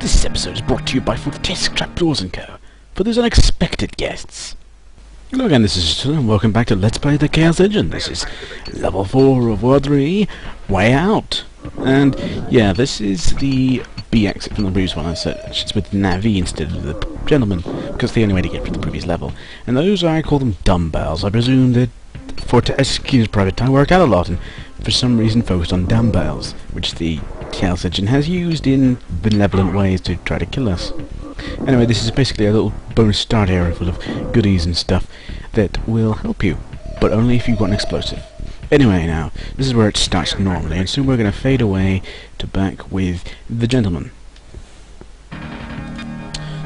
This episode is brought to you by Fortesque Trapdoors & Co. for those unexpected guests. Hello again, this is AttillaSA and welcome back to Let's Play the Chaos Engine. This is level 4 of World 3, Way Out. And yeah, this is the B exit from the previous one. I said it's with Navi instead of the gentleman, because the only way to get from the previous level. And those, I call them dumbbells. I presume that Fortesque's private time worked out a lot and for some reason focused on dumbbells, which the Chaos Engine has used in benevolent ways to try to kill us. Anyway, this is basically a little bonus start area full of goodies and stuff that will help you, but only if you've got an explosive. Anyway, now, this is where it starts normally, and soon we're going to fade away to back with the gentleman.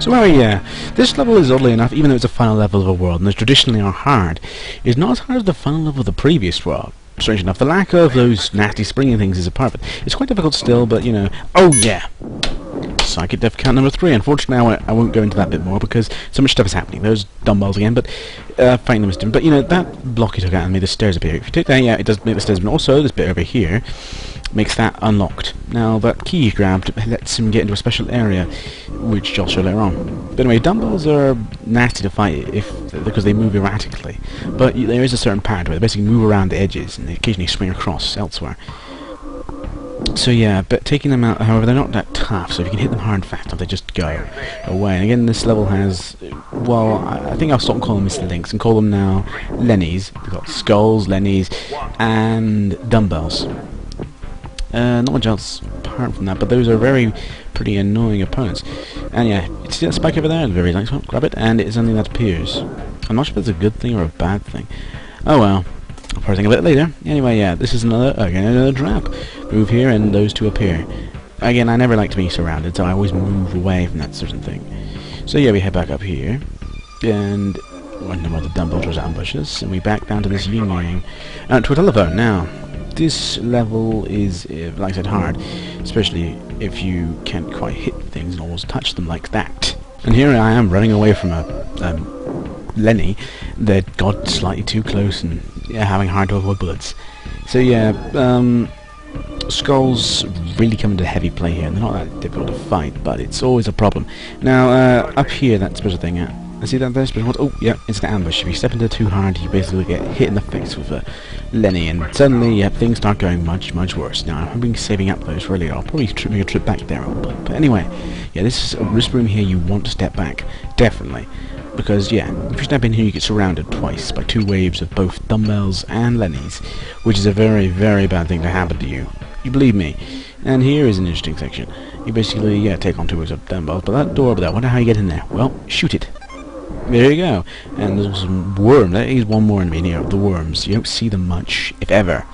So anyway, this level is, oddly enough, even though it's a final level of a world, and those traditionally are hard, is not as hard as the final level of the previous world. Strange enough, the lack of those nasty springing things is a part of it. It's quite difficult still, but you know. Oh yeah! Psychic Death Count number 3. Unfortunately, I won't go into that bit more because so much stuff is happening. Those dumbbells again, but fighting them is different. But you know, that block you took out and made the stairs appear. If you take that, yeah, it does make the stairs, but also this bit over here makes that unlocked. Now, that key you grabbed lets him get into a special area, which I'll show later on. But anyway, dumbbells are nasty to fight because they move erratically. But there is a certain pattern to it. They basically move around the edges and they occasionally swing across elsewhere. So yeah, but taking them out, however, they're not that tough, so if you can hit them hard and fast enough, they just go away. And again, this level has, well, I think I'll stop calling them Mr. Links and call them now Lennies. We've got skulls, Lennies, and dumbbells. Not much else apart from that, but those are pretty annoying opponents. And yeah, you see that spike over there? Very nice one. Grab it, and it's something that appears. I'm not sure if it's a good thing or a bad thing. Oh well. I'll probably think of it later. Anyway, yeah, this is another trap. Move here and those two appear. Again, I never like to be surrounded, so I always move away from that certain thing. So yeah, we head back up here, and one of the dumbbells ambushes, and we back down to this yin-yang, to a telephone. Now, this level is, like I said, hard, especially if you can't quite hit things and almost touch them like that. And here I am running away from a Lenny that got slightly too close and having hard to avoid bullets. So yeah, skulls really come into heavy play here, and they're not that difficult to fight, but it's always a problem. Now, up here, that special thing, I see that there special. Oh, yeah, it's an ambush. If you step into it too hard, you basically get hit in the face with a Lenny, and suddenly, yeah, things start going much, much worse. Now, I've been saving up those for later. I'll probably make a trip back there, but anyway, yeah, this room here, you want to step back, definitely. Because, yeah, if you step in here, you get surrounded twice by two waves of both dumbbells and Lennies, which is a very, very bad thing to happen to you. You believe me. And here is an interesting section. You basically, yeah, take on two waves of dumbbells, but that door over there, I wonder how you get in there. Well, shoot it. There you go. And there's some worm. There is one more enemy here, the worms. You don't see them much, if ever.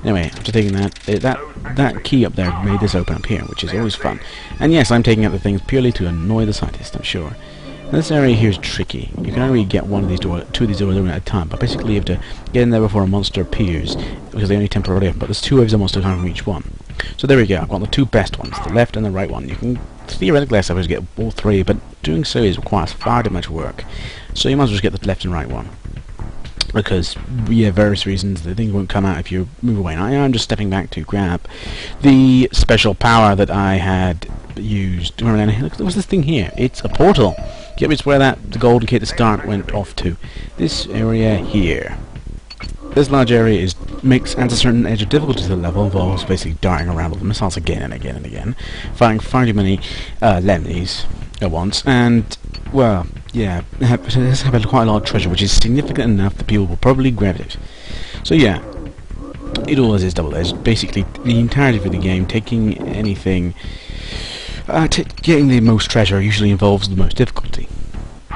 Anyway, after taking that key up there made this open up here, which is always fun. And yes, I'm taking out the things purely to annoy the scientist, I'm sure. This area here is tricky. You can only get two of these doors open at a time, but basically you have to get in there before a monster appears, because they only temporarily open, but there's two waves of monsters coming from each one. So there we go, I've got the two best ones, the left and the right one. You can theoretically, I suppose, get all three, but doing so requires far too much work. So you might as well just get the left and right one. Because, yeah, various reasons, the thing won't come out if you move away. Now, I'm just stepping back to grab the special power that I had used. Remember, look, what's this thing here? It's a portal. Yep, it's where the golden key at the start went off to. This area here. This large area adds a certain edge of difficulty to the level, involves basically darting around with the missiles again and again and again, fighting far too many Lennies at once, and, well, yeah, it has quite a lot of treasure, which is significant enough that people will probably grab it. So yeah, it always is double-edged. Basically, the entirety of the game, taking anything, getting the most treasure usually involves the most difficulty.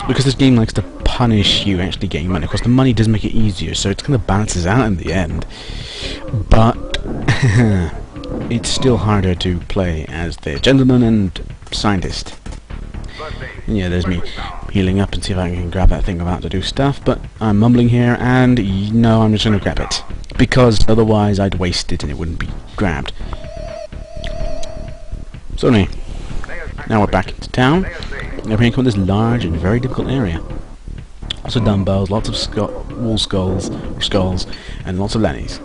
Because this game likes to punish you actually getting money. Of course, the money does make it easier, so it kind of balances out in the end. But it's still harder to play as the gentleman and scientist. And yeah, there's me healing up and see if I can grab that thing about to do stuff, but I'm mumbling here, and no, I'm just going to grab it. Because otherwise I'd waste it and it wouldn't be grabbed. So anyway, now we're back into town. Now we're in this large and very difficult area. Lots of dumbbells, lots of wall skulls, and lots of Lennies.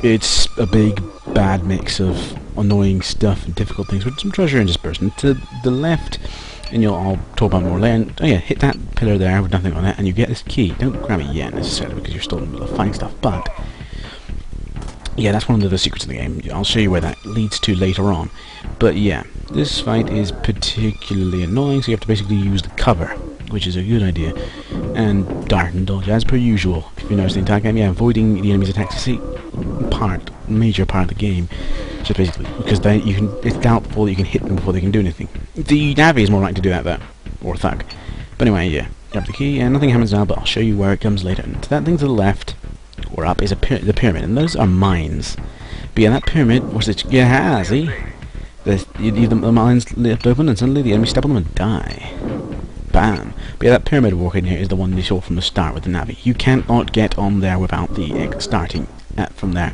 It's a big, bad mix of annoying stuff and difficult things with some treasure interspersed. To the left, and I'll talk about more later. And, oh yeah, hit that pillar there with nothing on it, and you get this key. Don't grab it yet necessarily because you're still in the middle of finding stuff, but yeah, that's one of the secrets of the game. I'll show you where that leads to later on. But yeah, this fight is particularly annoying, so you have to basically use the cover, which is a good idea, and dart and dodge as per usual. If you notice the entire game, yeah, avoiding the enemy's attacks is a major part of the game. So basically, because it's doubtful that you can hit them before they can do anything. The Navi is more likely to do that though, or Thug. But anyway, yeah, grab the key, and nothing happens now, but I'll show you where it comes later. And that thing to the left, or up, is the pyramid, and those are mines. But yeah, that pyramid, what's it? Yeah, see? You leave the mines left open, and suddenly the enemy step on them and die. Bam. But yeah, that pyramid walk in here is the one you saw from the start with the Navi. You cannot get on there without the starting from there.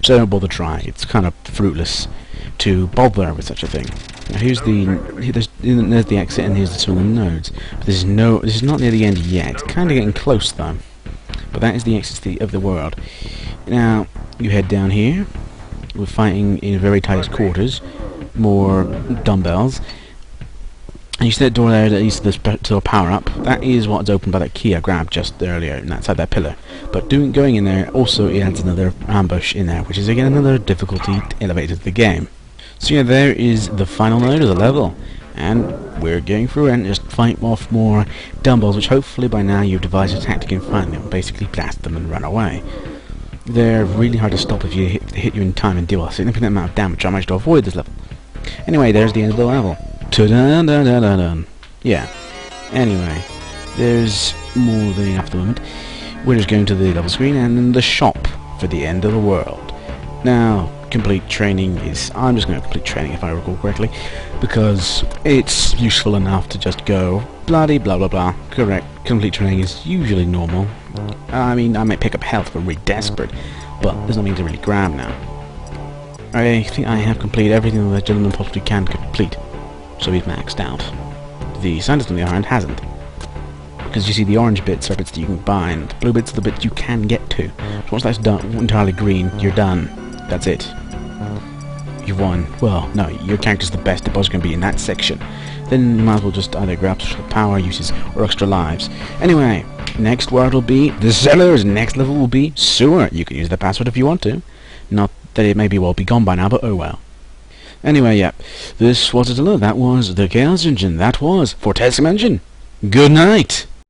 So don't bother trying. It's kind of fruitless to bother with such a thing. Now there's the exit, and here's some of the nodes. But this is not near the end yet. It's kind of getting close though. But that is the exit of the world. Now you head down here. We're fighting in very tight quarters. More dumbbells. And you see that door there that leads to the power up. That is what's opened by that key I grabbed just earlier, and that's that pillar. But going in there also it adds another ambush in there, which is again another difficulty elevated to the game. So yeah, there is the final node of the level, and we're going through it and just fight off more dumbbells, which hopefully by now you've devised a tactic in finding them, basically blast them and run away. They're really hard to stop if they hit you in time and deal a significant amount of damage. I managed to avoid this level. Anyway, there's the end of the level. Ta-da-da-da-da-da. Yeah. Anyway, there's more than enough at the moment. We're just going to the level screen and in the shop for the end of the world. Now, complete training is... I'm just going to complete training if I recall correctly, because it's useful enough to just go bloody blah blah blah. Correct. Complete training is usually normal. I mean, I might pick up health if I'm really desperate, but there's nothing to really grab now. I think I have completed everything that the gentleman possibly can complete. So he's maxed out. The scientist on the other hand hasn't. Because you see the orange bits are bits that you can buy, and the blue bits are the bits you can get to. So once that's done, entirely green, you're done. That's it. You've won. Well, no, your character's the best the boss can be in that section. Then you might as well just either grab special power uses or extra lives. Anyway, next world will be the cellars, next level will be sewer. You can use the password if you want to. Not that it may be well be gone by now, but oh well. Anyway, yeah, this was AttillaSA. That was the Chaos Engine. That was Fortescue Engine. Good night.